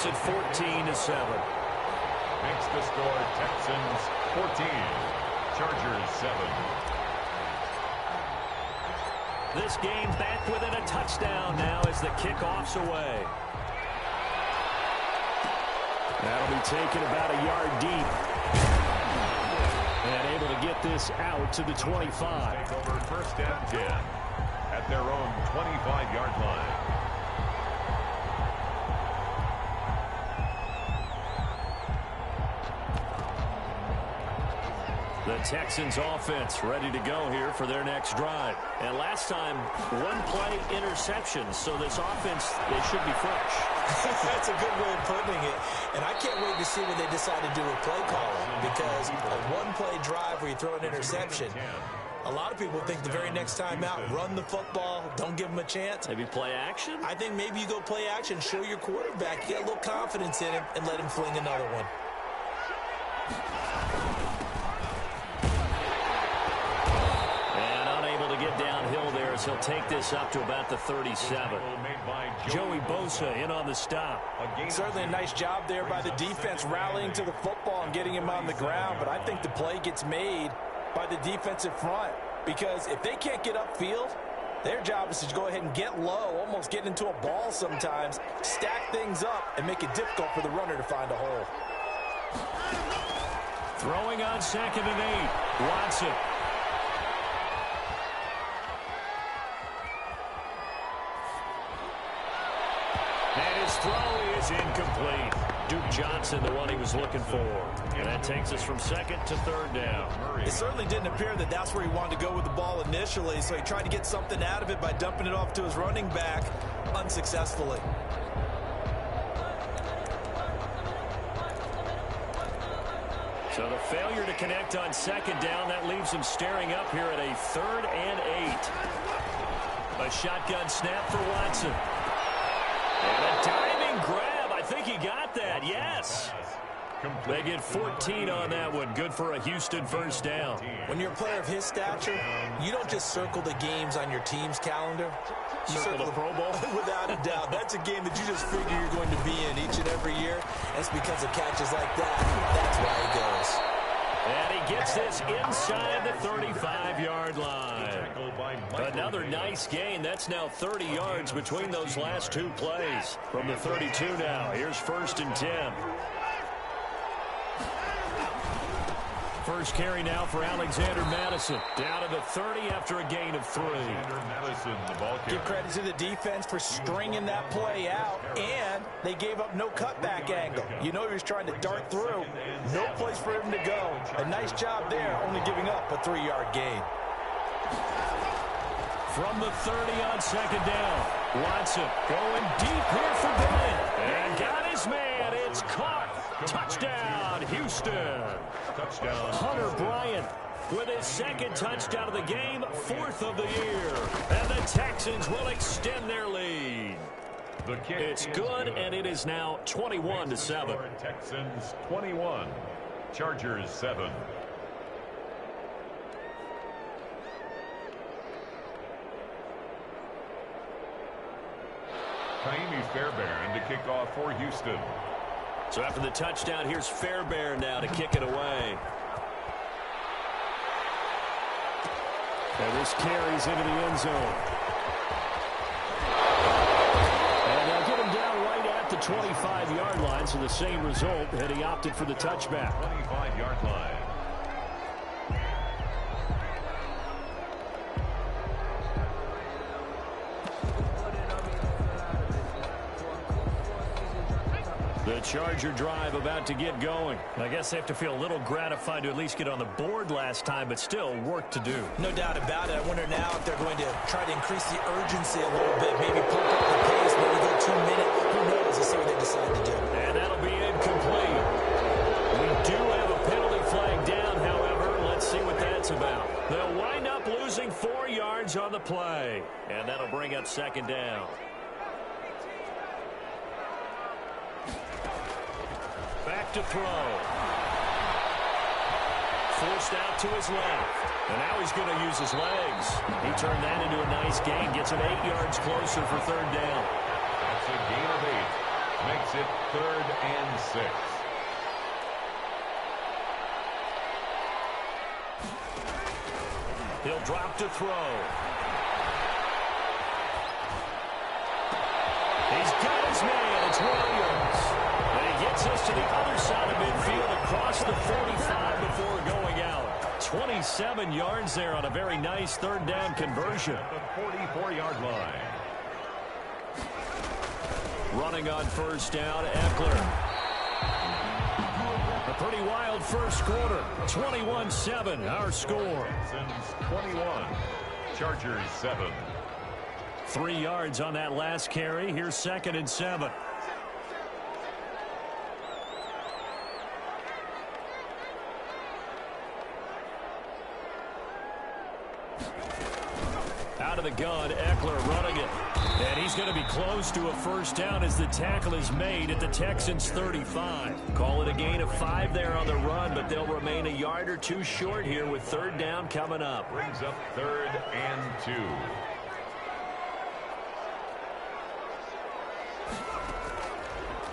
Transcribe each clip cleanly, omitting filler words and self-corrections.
makes it 14-7. Makes the score Texans 14, Chargers 7. This game back within a touchdown now as the kickoff's away. That'll be taken about a yard deep. And able to get this out to the 25. Take over first and 10 at their own 25-yard line. The Texans offense ready to go here for their next drive. And last time, one-play interceptions. So this offense, they should be fresh. That's a good way of putting it. And I can't wait to see what they decide to do with play calling. Because a one-play drive where you throw an interception, a lot of people think the very next time out, run the football, don't give them a chance. Maybe play action? I think maybe you go play action, show your quarterback, get a little confidence in him, and let him fling another one. Downhill there as he'll take this up to about the 37. Joey Bosa in on the stop. Certainly a nice job there by the defense rallying to the football and getting him on the ground, but I think the play gets made by the defensive front because if they can't get upfield, their job is to go ahead and get low, almost get into a ball sometimes, stack things up, and make it difficult for the runner to find a hole. Throwing on 2nd and 8. Watson. And his throw is incomplete. Duke Johnson, the one he was looking for. And that takes us from 2nd to 3rd down. It certainly didn't appear that that's where he wanted to go with the ball initially, so he tried to get something out of it by dumping it off to his running back unsuccessfully. So the failure to connect on 2nd down, that leaves him staring up here at a 3rd and 8. A shotgun snap for Watson. And a diving grab. I think he got that. Yes. They get 14 on that one. Good for a Houston first down. When you're a player of his stature, you don't just circle the games on your team's calendar. You circle the Pro Bowl? Without a doubt. That's a game that you just figure you're going to be in each and every year. And it's because of catches like that. That's why he goes. And he gets this inside the 35-yard line. Another nice gain. That's now 30 yards between those last two plays. From the 32 now, here's 1st and 10. First carry now for Alexander Madison. Down to the 30 after a gain of 3. Give credit to the defense for stringing that play out, and they gave up no cutback angle. You know he was trying to dart through. No place for him to go. A nice job there, only giving up a 3-yard gain. From the 30 on 2nd down. Watson going deep here for Bennett. And got his man. It's caught. Touchdown, Houston. Touchdown. Hunter Bryant with his 2nd touchdown of the game, 4th of the year. And the Texans will extend their lead. It's good, and it is now 21-7. Texans 21, Chargers 7. Kaimi Fairbairn to kick off for Houston. So after the touchdown, here's Fairbairn now to kick it away. And this carries into the end zone. And they'll get him down right at the 25-yard line, so the same result, and he opted for the touchback. 25-yard line. The Charger drive about to get going. I guess they have to feel a little gratified to at least get on the board last time, but still work to do. No doubt about it. I wonder now if they're going to try to increase the urgency a little bit, maybe pump up the pace, maybe go 2 minutes. Who knows? Let's see what they decide to do. And that'll be incomplete. We do have a penalty flag down, however. Let's see what that's about. They'll wind up losing 4 yards on the play. And that'll bring up 2nd down. Back to throw. Forced out to his left. And now he's going to use his legs. He turned that into a nice gain. Gets him 8 yards closer for 3rd down. That's a gain of 8. Makes makes it 3rd and 6. He'll drop to throw. He's got his man. It's Williams. And he gets us to the other side of midfield across the 45 before going out. 27 yards there on a very nice 3rd down conversion. At the 44-yard line. Running on 1st down, Eckler. A pretty wild first quarter. 21-7, our score. Since 21. Chargers 7. 3 yards on that last carry. Here's 2nd and 7. Out of the gun, Eckler running it. And he's going to be close to a 1st down as the tackle is made at the Texans' 35. Call it a gain of 5 there on the run, but they'll remain a yard or 2 short here with 3rd down coming up. Brings up 3rd and 2.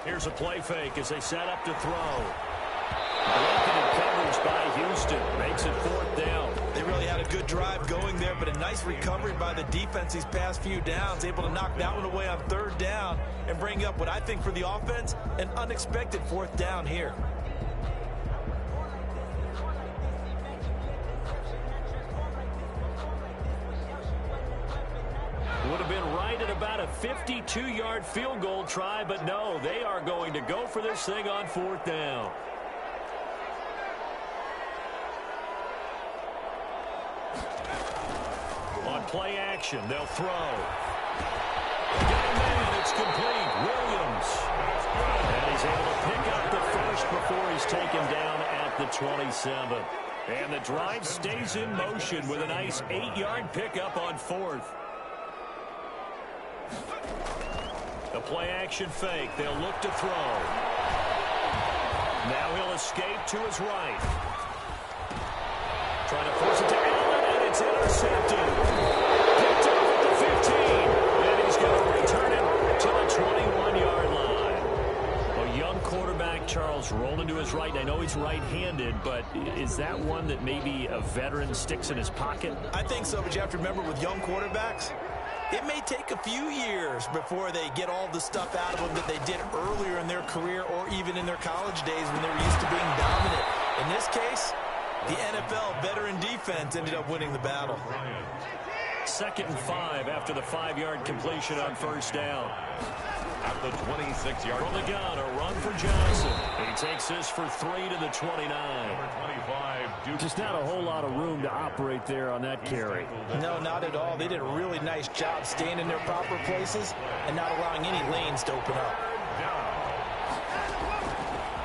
Here's a play fake as they set up to throw. Blanketed coverage by Houston. Makes it 4th down. They really had a good drive going there, but a nice recovery by the defense these past few downs. Able to knock that one away on 3rd down and bring up what I think for the offense, an unexpected 4th down here. Would have been right at about a 52-yard field goal try, but no, they are going to go for this thing on 4th down. On play action, they'll throw. Got a man, it's complete. Williams. And he's able to pick up the first before he's taken down at the 27. And the drive stays in motion with a nice 8-yard pickup on 4th. The play action fake. They'll look to throw. Now he'll escape to his right. Trying to force it to Allen, and it's intercepted. Picked off at the 15. And he's going to return it to the 21-yard line. A young quarterback, Charles, rolling to his right. I know he's right-handed, but is that one that maybe a veteran sticks in his pocket? I think so, but you have to remember with young quarterbacks, it may take a few years before they get all the stuff out of them that they did earlier in their career or even in their college days when they were used to being dominant. In this case, the NFL veteran defense ended up winning the battle. 2nd and 5 after the 5-yard completion on 1st down. At the 26-yard From the gun, a run for Johnson. He takes this for 3 to the 29. Number 25, Just not a whole lot of room to operate there on that carry. No, not at all. They did a really nice job staying in their proper places and not allowing any lanes to open up.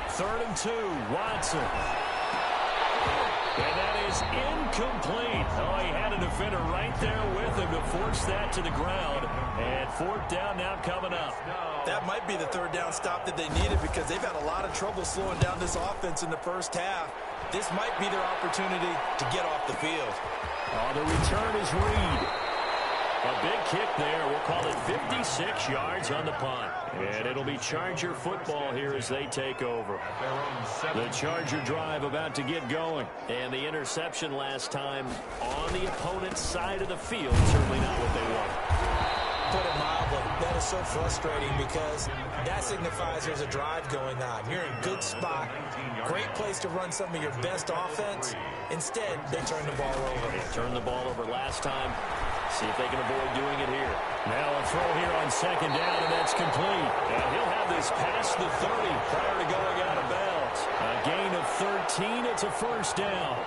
3rd and 2, Watson. And that is incomplete. Oh, he had a defender right there with him to force that to the ground. And 4th down now coming up. That might be the 3rd down stop that they needed because they've had a lot of trouble slowing down this offense in the first half. This might be their opportunity to get off the field. Oh, the return is Reed. A big kick there. We'll call it 56 yards on the punt. And it'll be Charger football here as they take over. The Charger drive about to get going. And the interception last time on the opponent's side of the field. Certainly not what they want. Put it mildly, that is so frustrating because that signifies there's a drive going on. You're in a good spot, great place to run some of your best offense. Instead, they turn the ball over. They turned the ball over last time. See if they can avoid doing it here. Now a throw here on 2nd down, and that's complete. And he'll have this past the 30 prior to going out of bounds. A gain of 13. It's a 1st down.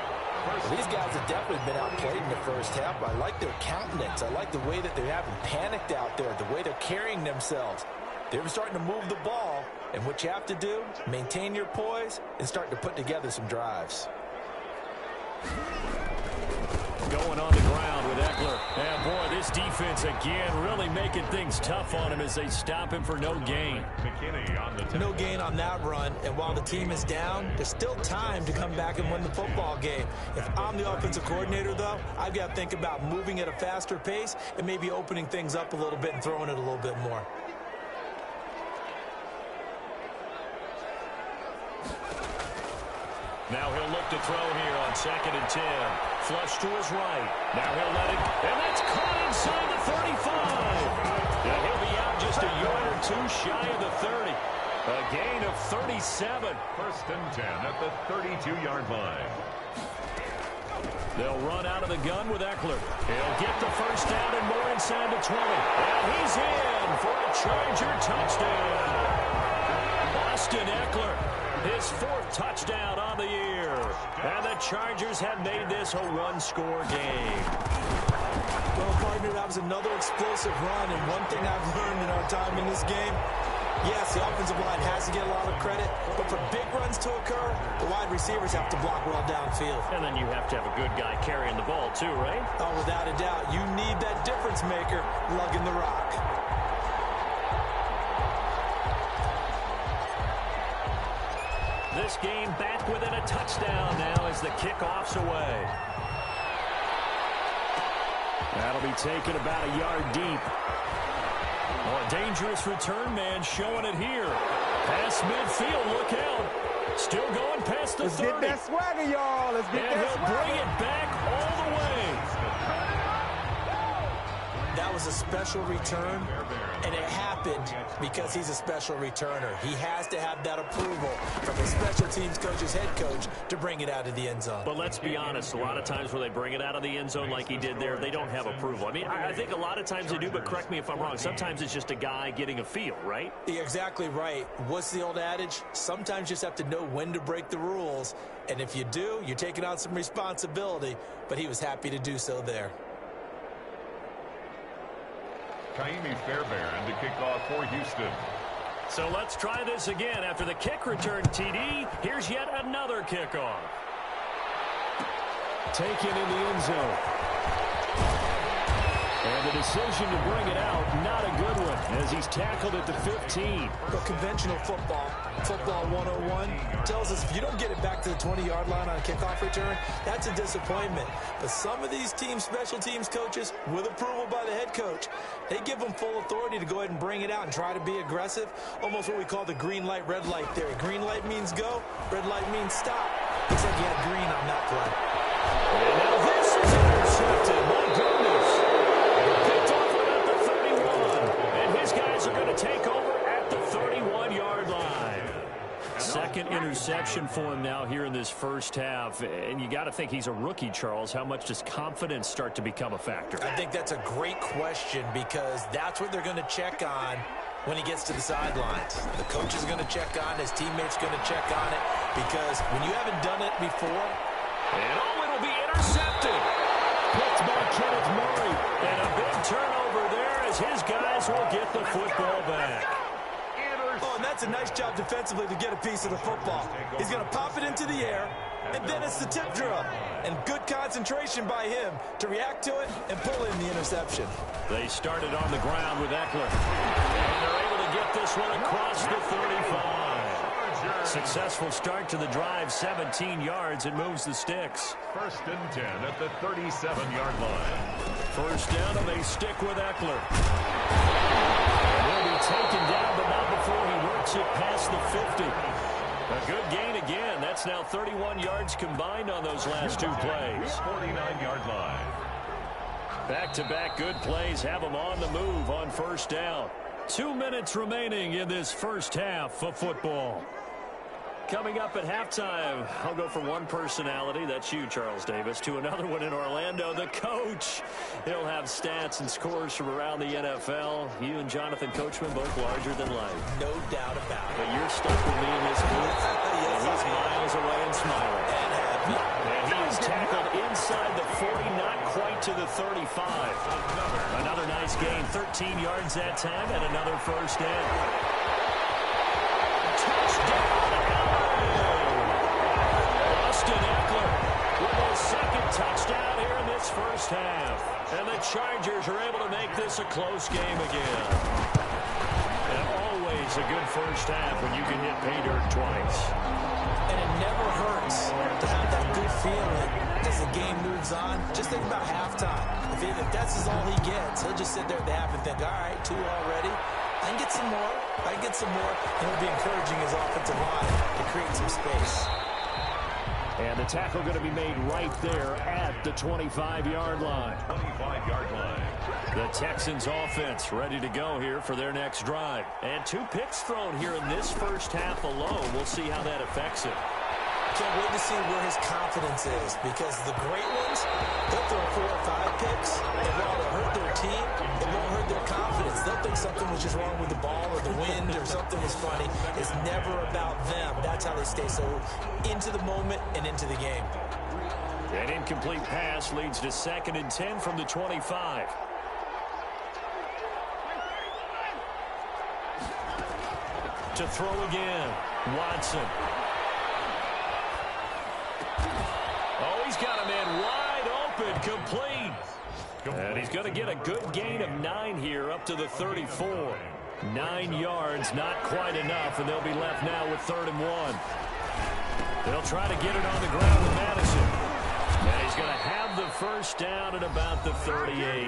These guys have definitely been outplayed in the first half. I like their countenance. I like the way that they haven't panicked out there, the way they're carrying themselves. They're starting to move the ball, and what you have to do, maintain your poise and start to put together some drives. Going on the ground with Eckler. And boy, this defense again really making things tough on him as they stop him for no gain. No gain on that run, and while the team is down, there's still time to come back and win the football game. If I'm the offensive coordinator, though, I've got to think about moving at a faster pace and maybe opening things up a little bit and throwing it a little bit more. Now he'll look to throw here on 2nd and 10. Flush to his right. Now he'll let it, and that's caught inside the 35. Now he'll be out just a yard or two shy of the 30. A gain of 37. 1st and 10 at the 32-yard line. They'll run out of the gun with Eckler. He'll get the first down and more inside the 20. And he's in for a Charger touchdown. Austin Eckler, his 4th touchdown on the year. And the Chargers have made this a one-score game. Well, partner, that was another explosive run. And one thing I've learned in our time in this game, yes, the offensive line has to get a lot of credit, but for big runs to occur, the wide receivers have to block well downfield. And then you have to have a good guy carrying the ball too, right? Oh, without a doubt. You need that difference maker lugging the rock. This game back within a touchdown now as the kickoff's away. That'll be taken about a yard deep. Oh, a dangerous return man showing it here. Past midfield, look out. Still going past the 30. Let's get that swagger, y'all. Let's get that swagger. And he'll bring it back all the way. That was a special return, and it happened because he's a special returner. He has to have that approval from his special teams coach's head coach to bring it out of the end zone. But let's be honest, a lot of times where they bring it out of the end zone like he did there, they don't have approval. I mean, I think a lot of times they do, but correct me if I'm wrong. Sometimes it's just a guy getting a feel, right? You're exactly right. What's the old adage? Sometimes you just have to know when to break the rules, and if you do, you're taking on some responsibility, but he was happy to do so there. Kaimi Fairbairn to kick off for Houston. So let's try this again. After the kick return TD, here's yet another kickoff. Taken in the end zone. And the decision to bring it out, not a good one, as he's tackled at the 15. But conventional football 101, tells us if you don't get it back to the 20-yard line on a kickoff return, that's a disappointment. But some of these team special teams coaches, with approval by the head coach, they give them full authority to go ahead and bring it out and try to be aggressive, almost what we call the green light, red light theory. Green light means go, red light means stop. Looks like he had green on that play. And now this is intercepted. My goodness. Picked off about the 31. And his guys are going to take over at the 31-yard line. Second interception for him now here in this first half. And you got to think he's a rookie, Charles. How much does confidence start to become a factor? I think that's a great question because that's what they're going to check on when he gets to the sidelines. The coach is going to check on, his teammates going to check on it, because when you haven't done it before. And it'll be intercepted. Picked by Kenneth Murray. And a big turnover there as his guys will get the football back. Oh, and that's a nice job defensively to get a piece of the football. He's going to pop it into the air, and then it's the tip drill. And good concentration by him to react to it and pull in the interception. They started on the ground with Eckler. And they're able to get this one across the 35. Successful start to the drive, 17 yards, and moves the sticks. 1st and 10 at the 37-yard line. First down, and they stick with Eckler. He'll be taken down, but not before he works it past the 50. A good gain again. That's now 31 yards combined on those last two plays. 49-yard line. Back-to-back good plays have them on the move on first down. 2 minutes remaining in this first half of football. Coming up at halftime, I'll go from one personality, that's you, Charles Davis, to another one in Orlando, the coach. He'll have stats and scores from around the NFL. You and Jonathan Coachman both larger than life. No doubt about it. But you're stuck with me in this booth, and he's miles away and smiling. And happy. And he is tackled inside the 40, not quite to the 35. Another nice gain, 13 yards that time, and another first down. Touchdown! Austin Eckler with his second touchdown here in this first half. And the Chargers are able to make this a close game again. And always a good first half when you can hit pay dirt twice. And it never hurts to have that good feeling as the game moves on. Just think about halftime. If that's all he gets, he'll just sit there at the half and think, all right, 2 already. I can get some more. And he'll be encouraging his offensive line to create some space. And the tackle going to be made right there at the 25-yard line. 25-yard line. The Texans offense ready to go here for their next drive. And 2 picks thrown here in this first half alone. We'll see how that affects him. Can't wait to see where his confidence is, because the great ones, they'll throw 4 or 5 picks, and while it'll hurt their team, it won't hurt their confidence. They'll think something was just wrong with the ball or the wind or something was funny. It's never about them. That's how they stay so into the moment and into the game. An incomplete pass leads to 2nd and 10 from the 25. To throw again, Watson. Oh, he's got a man wide open, complete. And he's going to get a good gain of 9 here up to the 34. 9 yards, not quite enough, and they'll be left now with 3rd and 1. They'll try to get it on the ground with Madison. And he's going to have the first down at about the 38.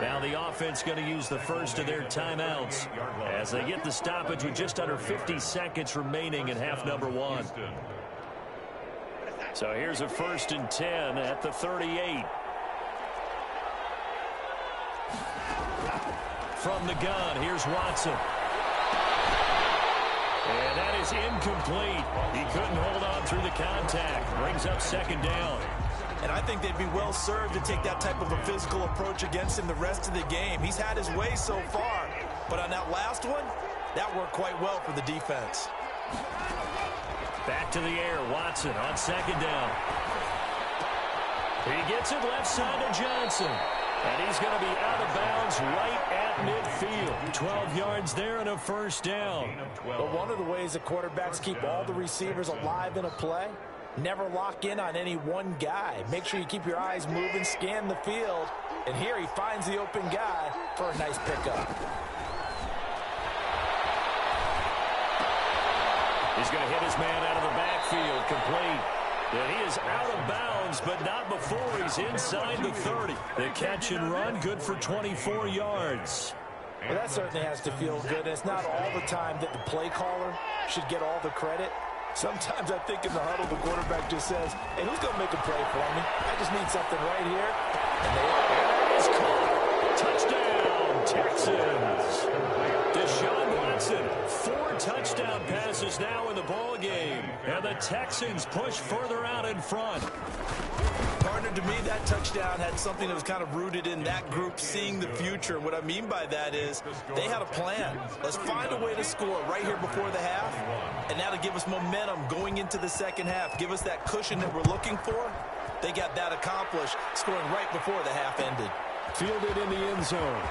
Now the offense going to use the first of their timeouts as they get the stoppage with just under 50 seconds remaining in half number 1. So here's a 1st and 10 at the 38. From the gun, here's Watson. And that is incomplete. He couldn't hold on through the contact. Brings up 2nd down. And I think they'd be well served to take that type of a physical approach against him the rest of the game. He's had his way so far. But on that last one, that worked quite well for the defense. Back to the air, Watson on 2nd down. He gets it left side to Johnson. And he's going to be out of bounds right at midfield. 12 yards there and a 1st down. But one of the ways that quarterbacks keep all the receivers alive in a play, never lock in on any one guy. Make sure you keep your eyes moving, scan the field. And here he finds the open guy for a nice pickup. He's going to hit his man out of the backfield, complete. And he is out of bounds, but not before he's inside the 30. The catch and run, good for 24 yards. Well, that certainly has to feel good. And it's not all the time that the play caller should get all the credit. Sometimes I think in the huddle, the quarterback just says, hey, who's going to make a play for me? I just need something right here. And there is caught. Touchdown, Texans. Deshaun Watson, 4 touchdown passes now in the ball game. And the Texans push further out in front. Partner, to me, that touchdown had something that was kind of rooted in that group seeing the future. What I mean by that is they had a plan. Let's find a way to score right here before the half, and that'll give us momentum going into the second half. Give us that cushion that we're looking for. They got that accomplished, scoring right before the half ended. Fielded in the end zone.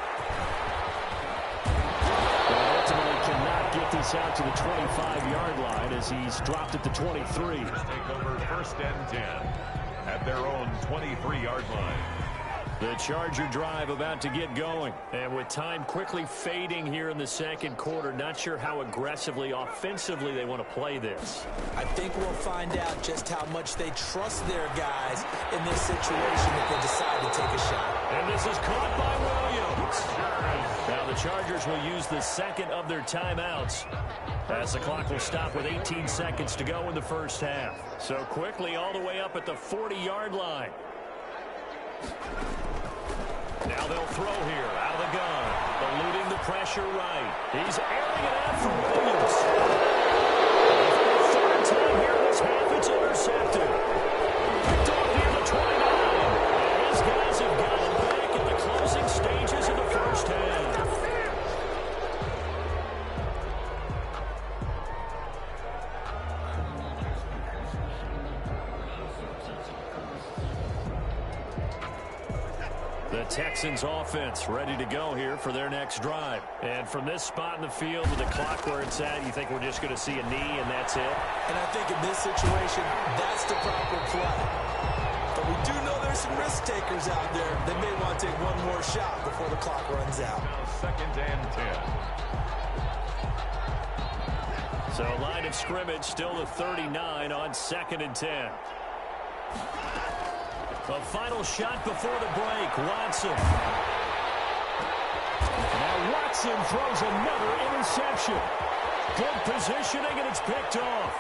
But ultimately cannot get this out to the 25-yard line as he's dropped at the 23. Take over 1st and 10. At their own 23-yard line. The Charger drive about to get going. And with time quickly fading here in the 2nd quarter, not sure how aggressively, offensively they want to play this. I think we'll find out just how much they trust their guys in this situation if they decide to take a shot. And this is caught by Williams. Now the Chargers will use the 2nd of their timeouts as the clock will stop with 18 seconds to go in the first half. So quickly all the way up at the 40-yard line. Now they'll throw here out of the gun. Eluding the pressure right. He's airing it out for Williams. For the 3rd time here in this half, it's intercepted. Picked off near the 29. And these guys have got him back in the closing stages of the first half. The Texans offense ready to go here for their next drive. And from this spot in the field with the clock where it's at, you think we're just going to see a knee and that's it? And I think in this situation, that's the proper play. But we do know there's some risk takers out there. They may want to take one more shot before the clock runs out. Now 2nd and 10. So line of scrimmage still the 39 on 2nd and 10. A final shot before the break. Watson. Now Watson throws another interception. Good positioning, and it's picked off.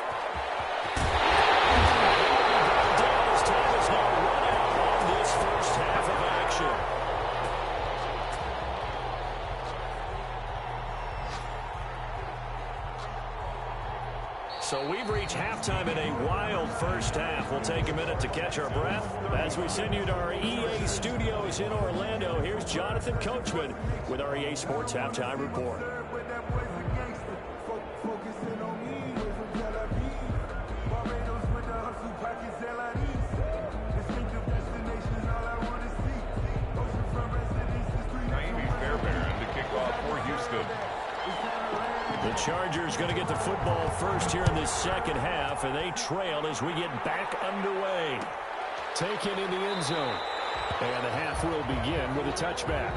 So we've reached halftime in a wild first half. We'll take a minute to catch our breath as we send you to our EA studios in Orlando. Here's Jonathan Coachman with our EA Sports Halftime Report. The Chargers going to get the football first here in this second half, and they trail as we get back underway. Taken in the end zone. And the half will begin with a touchback.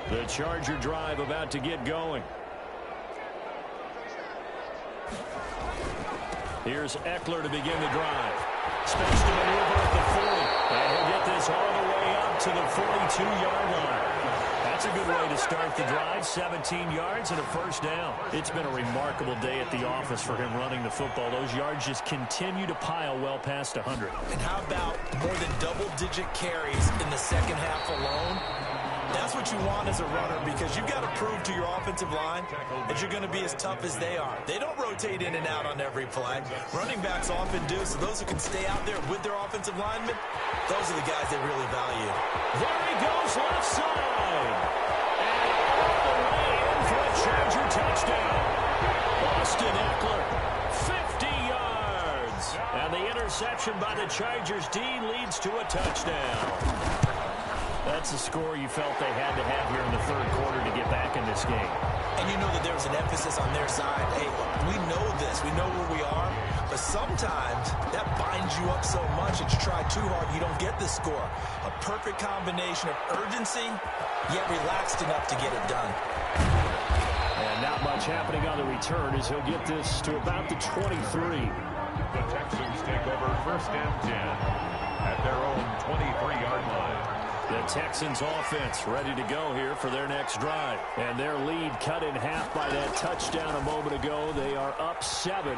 The Charger drive about to get going. Here's Eckler to begin the drive. Space to maneuver at the 40. And he'll get this all the way up to the 42-yard line. That's a good way to start the drive. 17 yards and a first down. It's been a remarkable day at the office for him running the football. Those yards just continue to pile well past 100. And how about more than double-digit carries in the second half alone? That's what you want as a runner, because you've got to prove to your offensive line that you're going to be as tough as they are. They don't rotate in and out on every play. Running backs often do, so those who can stay out there with their offensive linemen, those are the guys they really value. There he goes, left side. And all the way in for a Charger touchdown. Austin Eckler, 50 yards. And the interception by the Chargers D leads to a touchdown. That's a score you felt they had to have here in the third quarter to get back in this game. And you know that there was an emphasis on their side. Hey, we know this. We know where we are. But sometimes that binds you up so much that you try too hard, you don't get the score. A perfect combination of urgency, yet relaxed enough to get it done. And not much happening on the return as he'll get this to about the 23. The Texans take over first and 10 at their own 23-yard line. The Texans offense ready to go here for their next drive. And their lead cut in half by that touchdown a moment ago. They are up 7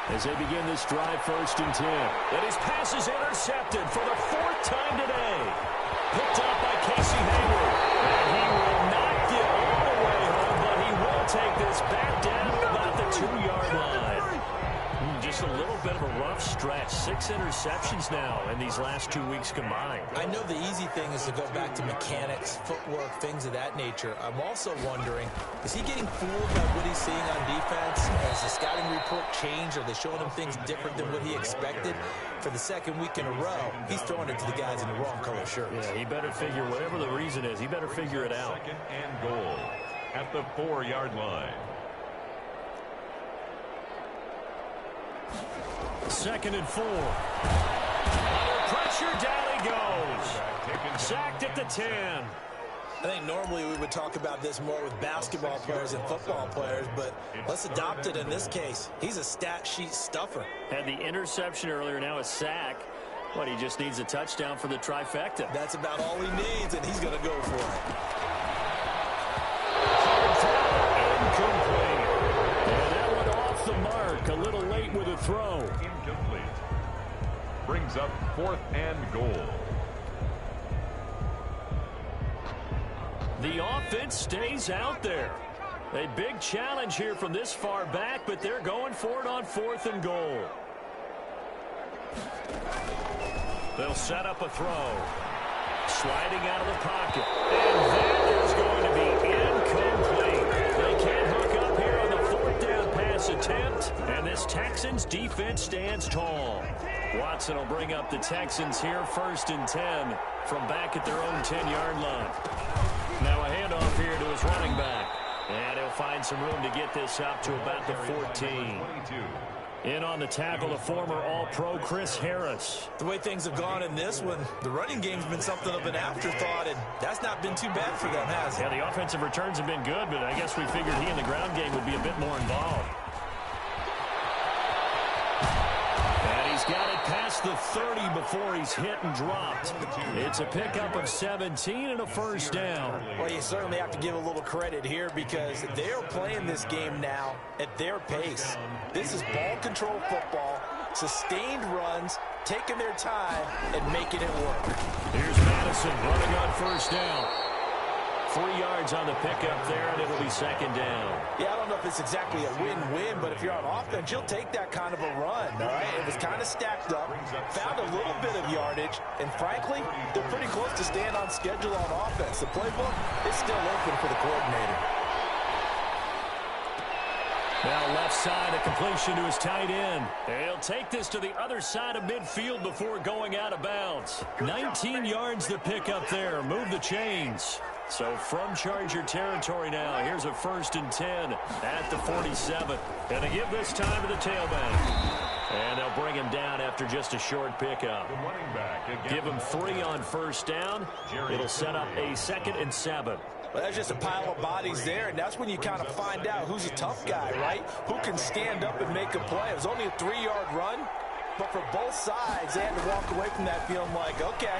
as they begin this drive first and 10. And his pass is intercepted for the 4th time today. Picked up by Casey Hayward. And he will not get all the way home, but he will take this back down to about the 2-yard line. Just a little bit of a rough stretch. 6 interceptions now in these last 2 weeks combined. I know the easy thing is to go back to mechanics, footwork, things of that nature. I'm also wondering, is he getting fooled by what he's seeing on defense? Has the scouting report changed? Are they showing him things different than what he expected? For the second week in a row, he's throwing it to the guys in the wrong color shirts. Yeah, he better figure, whatever the reason is, he better figure it out. Second and goal at the 4-yard line. 2nd and 4. Under pressure, down he goes. Sacked at the 10. I think normally we would talk about this more with basketball players and football players, but let's adopt it in this case. He's a stat sheet stuffer. Had the interception earlier, now a sack. But he just needs a touchdown for the trifecta. That's about all he needs, and he's going to go for it. Incomplete. And that went off the mark. A little late with a throw. Incomplete. Brings up 4th and goal. The offense stays out there. A big challenge here from this far back, but they're going for it on 4th and goal. They'll set up a throw. Sliding out of the pocket. And that is going to be incomplete. They can't hook up here on the 4th down pass attempt. And this Texans defense stands tall. Watson will bring up the Texans here 1st and 10 from back at their own 10-yard line. Now a handoff here to his running back. And he'll find some room to get this up to about the 14. In on the tackle, the former All-Pro Chris Harris. The way things have gone in this one, the running game's been something of an afterthought, and that's not been too bad for them, has it? Yeah, the offensive returns have been good, but I guess we figured he in the ground game would be a bit more involved. And he's got it past past the 30 before he's hit and dropped. It's a pickup of 17 and a first down. Well, you certainly have to give a little credit here because they're playing this game now at their pace. This is ball control football, sustained runs, taking their time, and making it work. Here's Madison running on first down. 3 yards on the pickup there, and it'll be second down. Yeah, I don't know if it's exactly a win-win, but if you're on offense, you'll take that kind of a run, all right? It was kind of stacked up, found a little bit of yardage, and frankly, they're pretty close to staying on schedule on offense. The playbook is still open for the coordinator. Now left side, a completion to his tight end. He'll take this to the other side of midfield before going out of bounds. 19 yards to pick up there. Move the chains. So from Charger territory now, here's a 1st and 10 at the 47. And they give this time to the tailback. And they'll bring him down after just a short pickup. Give him 3 on first down. It'll set up a 2nd and 7. Well, that's just a pile of bodies there, and that's when you kind of find out who's a tough guy, right? Who can stand up and make a play. It was only a 3-yard run, but for both sides, they had to walk away from that feeling like, okay,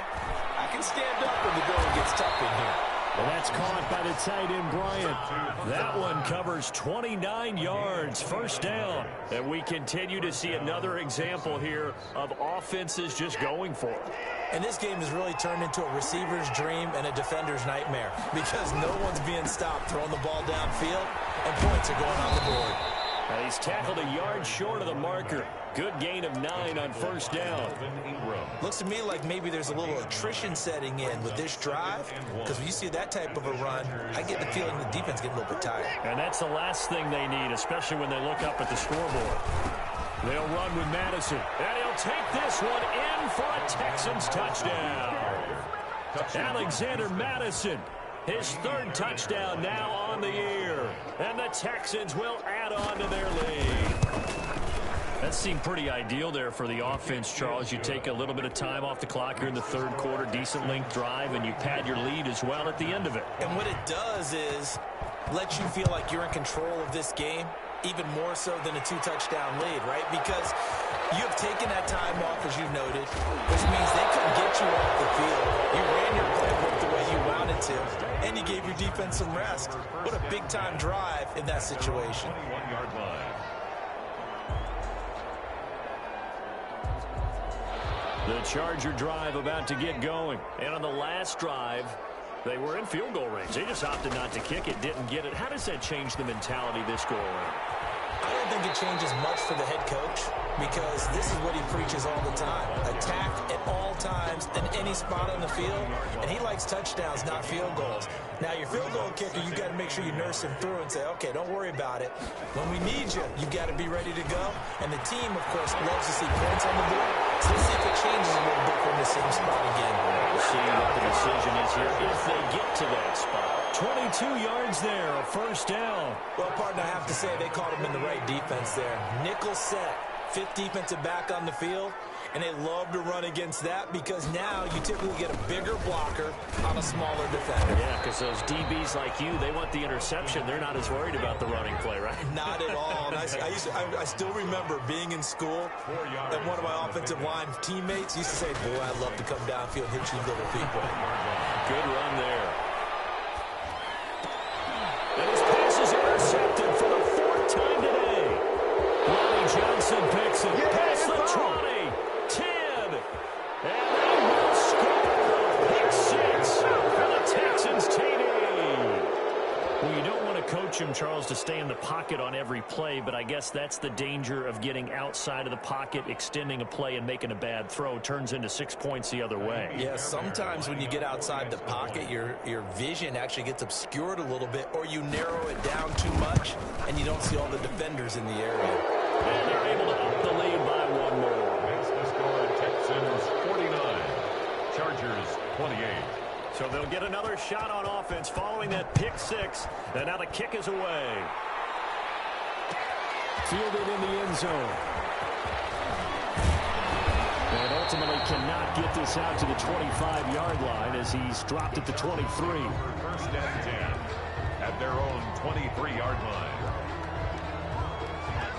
I can stand up when the going gets tough in here. Well, that's caught by the tight end, Bryant. That one covers 29 yards, first down. And we continue to see another example here of offenses just going for it. And this game has really turned into a receiver's dream and a defender's nightmare because no one's being stopped throwing the ball downfield, and points are going on the board. He's tackled a yard short of the marker. Good gain of 9 on first down. Looks to me like maybe there's a little attrition setting in with this drive, because when you see that type of a run, I get the feeling the defense getting a little bit tired. And that's the last thing they need, especially when they look up at the scoreboard. They'll run with Madison, and he'll take this one in for a Texans touchdown. Alexander Madison, his 3rd touchdown now on the year. And the Texans will add on to their lead. That seemed pretty ideal there for the offense, Charles. You take a little bit of time off the clock here in the 3rd quarter, decent length drive, and you pad your lead as well at the end of it. And what it does is let you feel like you're in control of this game, even more so than a 2-touchdown lead, right? Because you have taken that time off, as you noted, which means they couldn't get you off the field. You ran your playbook the way you wanted to, and you gave your defense some rest. What a big-time drive in that situation. 21-yard line. The Charger drive about to get going. And on the last drive, they were in field goal range. They just opted not to kick it, didn't get it. How does that change the mentality this go around? I don't think it changes much for the head coach because this is what he preaches all the time. Attack at all times in any spot on the field, and he likes touchdowns, not field goals. Now, your field goal kicker, you got to make sure you nurse him through and say, okay, don't worry about it. When we need you, you got to be ready to go. And the team, of course, loves to see points on the board. So let's see if it changes a little bit from the same spot again. We'll see what the decision is here if they get to that spot. 22 yards there, a first down. Well, partner, I have to say they caught him in the right defense there. Nickel set, 5th defensive back on the field, and they love to run against that because now you typically get a bigger blocker on a smaller defender. Yeah, because those DBs like you, they want the interception. They're not as worried about the running play, right? Not at all. And I still remember being in school, and one of my offensive line teammates used to say, boy, I'd love to come downfield and hit you little people. Good run there. And his pass is intercepted for the 4th time today. Ronnie Johnson picks it. Past the 20, 10. And they will score. Pick 6 for the Texans TD. Well, you don't want to coach him, Charles, to stay in the pocket on every play, but I guess that's the danger of getting outside of the pocket, extending a play, and making a bad throw. Turns into 6 points the other way. Yeah, sometimes when you get outside the pocket, your vision actually gets obscured a little bit, or you narrow it down too much, and you don't see all the defenders in the area. And they're able to up the lead by 1 more. Makes the score Texans 49, Chargers 28. So they'll get another shot on offense following that pick 6. And now the kick is away. Fielded in the end zone. And ultimately cannot get this out to the 25-yard line as he's dropped at the 23. 1st and 10 at their own 23-yard line.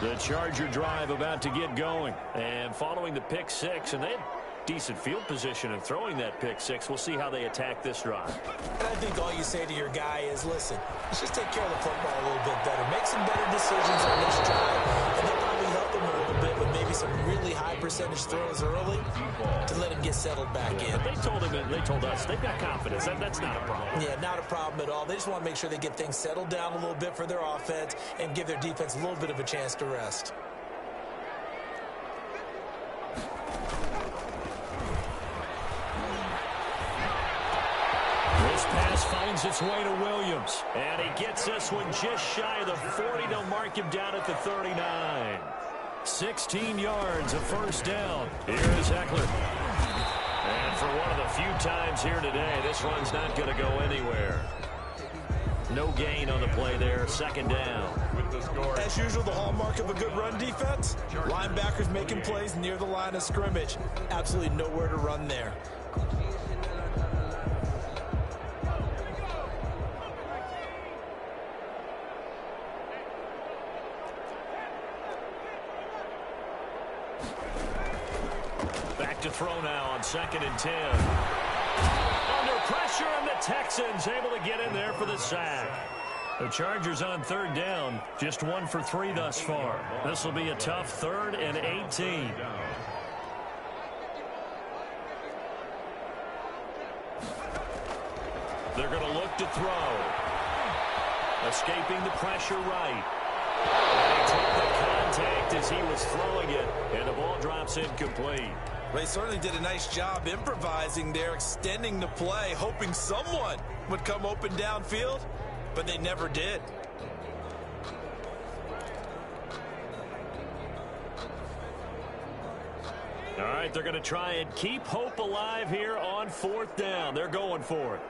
The Charger drive about to get going. And following the pick six, and they had decent field position in throwing that pick six. We'll see how they attack this drive. And I think all you say to your guy is, listen, let's just take care of the football a little bit better. Make some better decisions on this drive. And they'll probably help him a little bit with maybe some really high percentage throws early to let him get settled back in. They told us they've got confidence. That's not a problem. Yeah, not a problem at all. They just want to make sure they get things settled down a little bit for their offense and give their defense a little bit of a chance to rest. This pass finds its way to Williams. And he gets this one just shy of the 40 to mark him down at the 39. 16 yards, a first down. Here is Eckler. And for one of the few times here today, this run's not going to go anywhere. No gain on the play there, second down. With the score. As usual, the hallmark of a good run defense, linebackers making plays near the line of scrimmage. Absolutely nowhere to run there. Back to throw now on 2nd and 10. Under pressure, and the Texans able to get in there for the sack. The Chargers on 3rd down, just 1 for 3 thus far. This will be a tough 3rd and 18. They're going to look to throw. Escaping the pressure right. And he took the contact as he was throwing it, and the ball drops incomplete. They certainly did a nice job improvising there, extending the play, hoping someone would come open downfield, but they never did. All right, they're going to try and keep hope alive here on 4th down. They're going for it.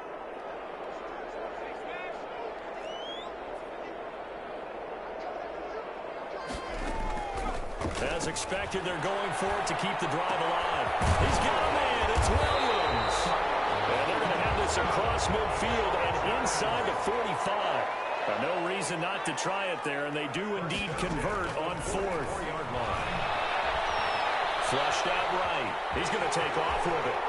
As expected, they're going for it to keep the drive alive. He's got a man. It's Williams. And they're going to have this across midfield and inside the 45. No reason not to try it there, and they do indeed convert on 4th. Flushed out right. He's going to take off with it.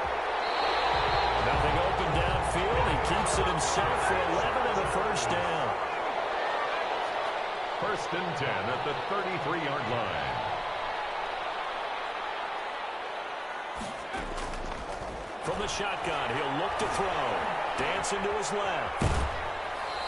Nothing open downfield. He keeps it himself for 11 and a first down. 1st and 10 at the 33-yard line. From the shotgun, he'll look to throw. Dancing to his left.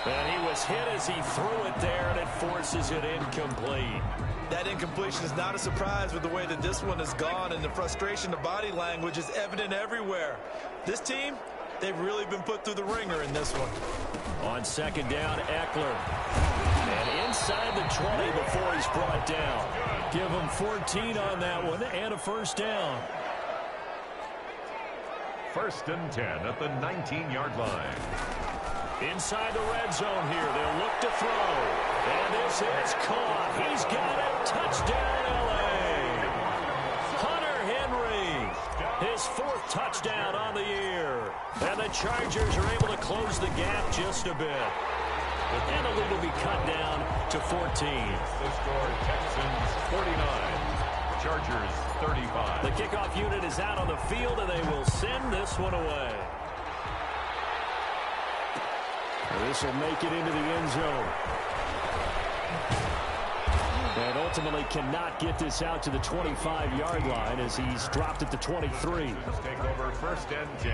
And he was hit as he threw it there, and it forces it incomplete. That incompletion is not a surprise with the way that this one has gone, and the frustration, the body language is evident everywhere. This team, they've really been put through the ringer in this one. On 2nd down, Eckler. And inside the 20 before he's brought down. Give him 14 on that one and a first down. 1st and 10 at the 19-yard line. Inside the red zone here. They'll look to throw. And this is caught. He's got it. Touchdown, L.A. Hunter Henry. His 4th touchdown on the year. And the Chargers are able to close the gap just a bit. And the lead will be cut down to 14. The score, Texans 49. Chargers 35. The kickoff unit is out on the field, and they will send this one away. This will make it into the end zone. And ultimately cannot get this out to the 25-yard line as he's dropped at the 23. Take over 1st and 10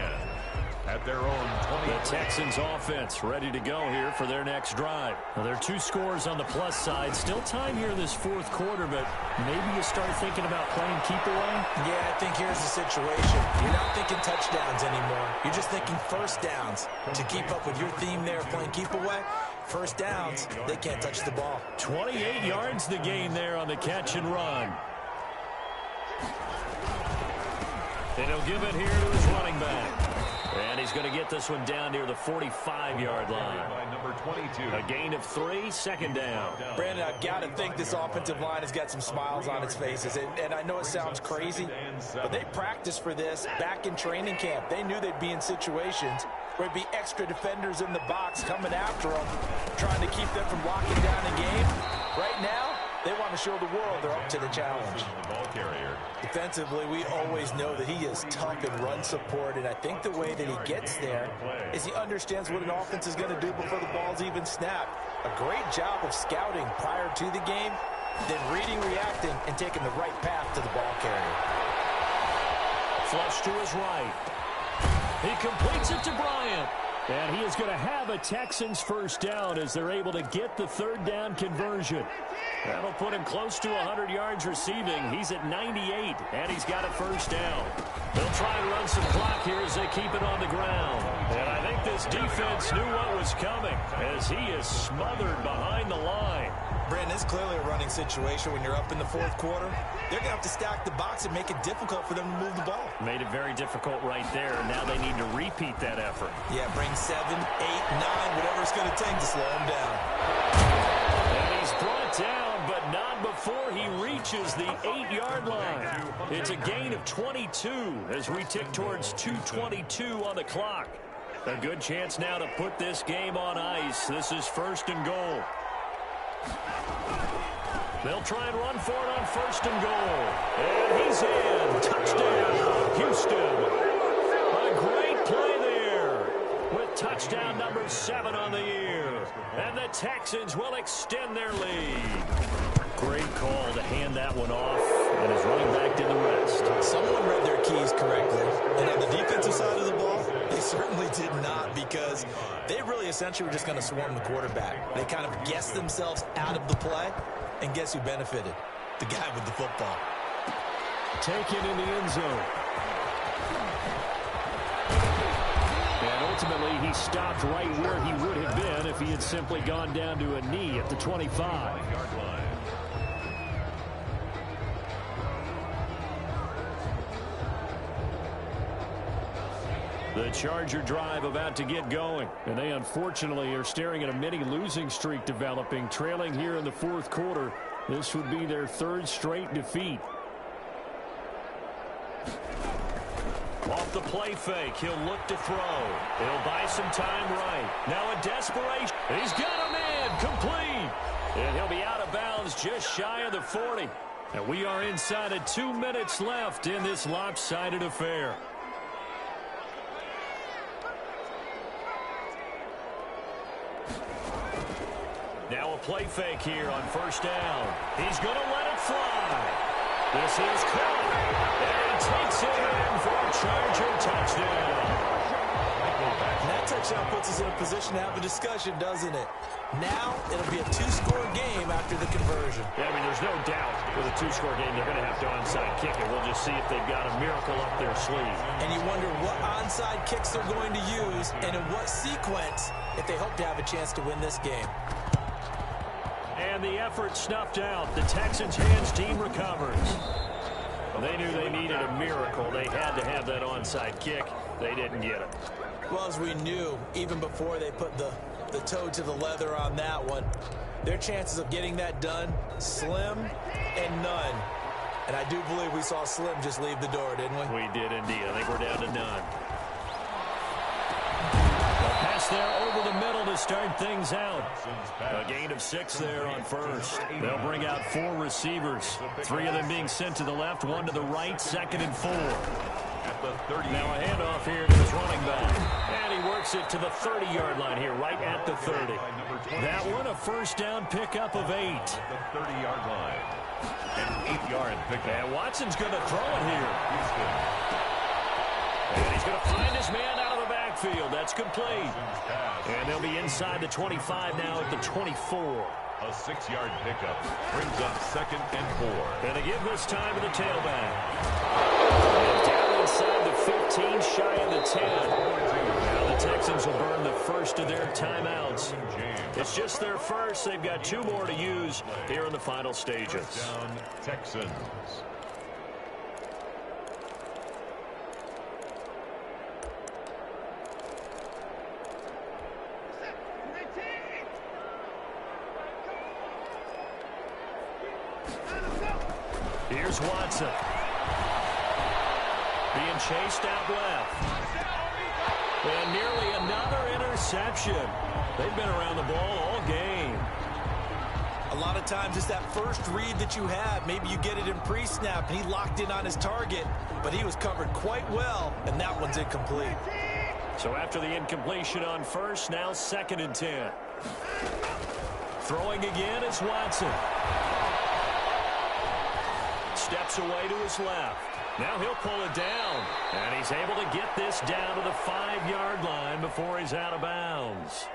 at their own 20. The Texans offense ready to go here for their next drive. Well, there are 2 scores on the plus side. Still time here in this 4th quarter, but maybe you start thinking about playing keep away. Yeah, I think here's the situation. You're not thinking touchdowns anymore. You're just thinking first downs. To keep up with your theme there, playing keep away, first downs, they can't touch the ball. 28 yards the gain there on the catch and run. And he'll give it here to his running back. And he's going to get this one down near the 45-yard line. By number 22. A gain of 3, 2nd down. Brandon, I've got to think this offensive line has got some smiles on its faces. And I know it sounds crazy, but they practiced for this back in training camp. They knew they'd be in situations where there'd be extra defenders in the box coming after them, trying to keep them from locking down the game. Right now, They want to show the world they're up to the challenge. The ball carrier. Defensively, we always know that he is tough in run support, and I think the way that he gets there is he understands what an offense is going to do before the ball's even snapped. A great job of scouting prior to the game, then reading, reacting, and taking the right path to the ball carrier. Flush to his right. He completes it to Bryant. And he is going to have a Texans first down as they're able to get the third down conversion. That'll put him close to 100 yards receiving. He's at 98, and he's got a first down. They'll try and run some clock here as they keep it on the ground. And I think this defense knew what was coming as he is smothered behind the line. Brandon, it's clearly a running situation when you're up in the fourth quarter. They're going to have to stack the box and make it difficult for them to move the ball. Made it very difficult right there. Now they need to repeat that effort. Yeah, bring 7, 8, 9, whatever it's going to take to slow him down. And he's brought down, but not before he reaches the 8-yard line. It's a gain of 22 as we tick towards 2:22 on the clock. A good chance now to put this game on ice. This is first and goal. They'll try and run for it on first and goal. And he's in. Touchdown, Houston. A great play there with touchdown number 7 on the year. And the Texans will extend their lead. Great call to hand that one off. And his running back did the rest. Someone read their keys correctly. And on the defensive side of the ball, they certainly did not, because they really essentially were just going to swarm the quarterback. They kind of guessed themselves out of the play. And guess who benefited? The guy with the football. Taken in the end zone. And ultimately, he stopped right where he would have been if he had simply gone down to a knee at the 25. The Charger drive about to get going. And they unfortunately are staring at a mini losing streak developing, trailing here in the fourth quarter. This would be their third straight defeat. Off the play fake, he'll look to throw. He'll buy some time right. Now in desperation, he's got him in, complete. And he'll be out of bounds just shy of the 40. And we are inside of 2 minutes left in this lopsided affair. Now a play fake here on first down. He's going to let it fly. This is caught. And he takes it in for a Charger touchdown. And that touchdown puts us in a position to have a discussion, doesn't it? Now it'll be a 2-score game after the conversion. Yeah, I mean, there's no doubt with a 2-score game they're going to have to onside kick it. We'll just see if they've got a miracle up their sleeve. And you wonder what onside kicks they're going to use and in what sequence if they hope to have a chance to win this game. And the effort snuffed out. The Texans' hands team recovers. They knew they needed a miracle. They had to have that onside kick. They didn't get it. Well, as we knew, even before they put the toe to the leather on that one, their chances of getting that done, slim and none. And I do believe we saw Slim just leave the door, didn't we? We did indeed. I think we're down to none. Pass there over the middle to start things out. A gain of 6 there on first. They'll bring out 4 receivers. 3 of them being sent to the left, 1 to the right, 2nd and 4. At the 30. Now a handoff here to his running back. And he works it to the 30-yard line here, right at the 30. That one, a first down pickup of 8. At the 30-yard line. An 8-yard pickup. And Watson's going to throw it here. Houston. And he's going to find his man out of the backfield. That's complete. And they'll be inside the 25 now at the 24. A 6-yard pickup brings up 2nd and 4. And they give this time to the tailback. And down inside the 15, shy of the 10. Now the Texans will burn the first of their timeouts. It's just their first. They've got 2 more to use here in the final stages. Down Texans. Here's Watson. Being chased out left. And nearly another interception. They've been around the ball all game. A A lot of times it's that first read that you have. Maybe you get it in pre-snap, and he locked in on his target, but he was covered quite well, and that one's incomplete. So after the incompletion on first, now 2nd and 10. Throwing again is Watson. Steps away to his left. Now he'll pull it down. And he's able to get this down to the 5-yard line before he's out of bounds.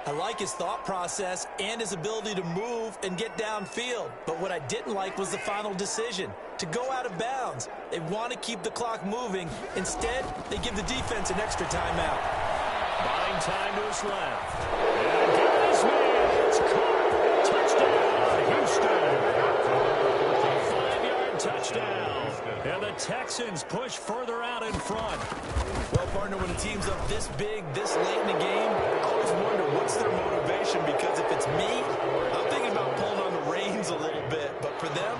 I like his thought process and his ability to move and get downfield. But what I didn't like was the final decision, to go out of bounds. They want to keep the clock moving. Instead, they give the defense an extra timeout. Buying time to his left. And got his man. It's caught. Touchdown, Houston. A 5-yard touchdown. And the Texans push further out in front. Well, partner, when a team's up this big, this late in the game, I always wonder what's their motivation, because if it's me, I'm thinking about pulling on the reins a little bit. But for them,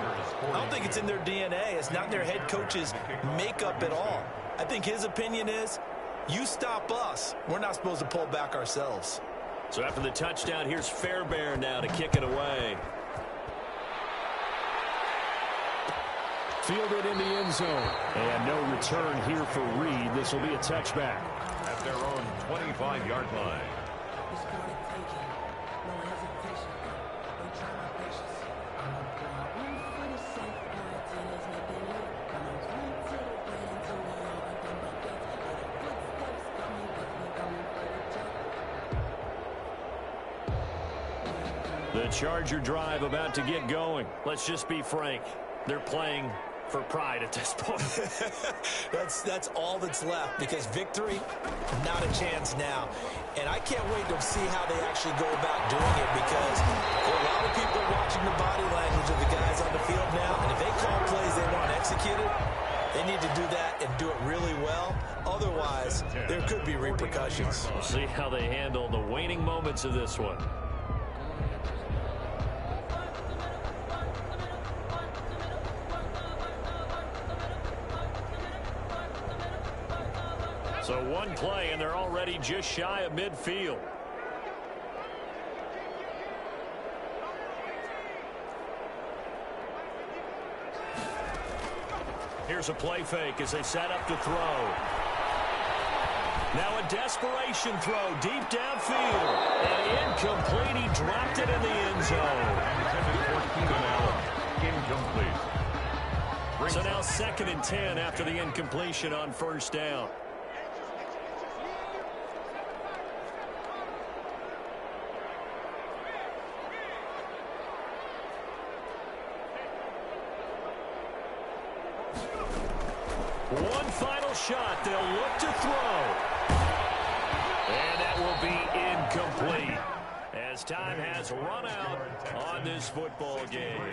I don't think it's in their DNA. It's not in their head coach's makeup at all. I think his opinion is, you stop us, we're not supposed to pull back ourselves. So after the touchdown, here's Fairbairn now to kick it away. Fielded in the end zone. And no return here for Reed. This will be a touchback. At their own 25-yard line. The Charger drive about to get going. Let's just be frank. They're playing for pride at this point. That's all that's left, because victory, not a chance now. And I can't wait to see how they actually go about doing it, because there are a lot of people watching the body language of the guys on the field now, and if they call plays they want executed, they need to do that and do it really well. Otherwise, there could be repercussions. We'll see how they handle the waning moments of this one. So one play, and they're already just shy of midfield. Here's a play fake as they set up to throw. Now a desperation throw deep downfield. And incomplete. He dropped it in the end zone. Incomplete. So now 2nd and 10 after the incompletion on first down. One final shot. They'll look to throw. And that will be incomplete, as time has run out on this football game.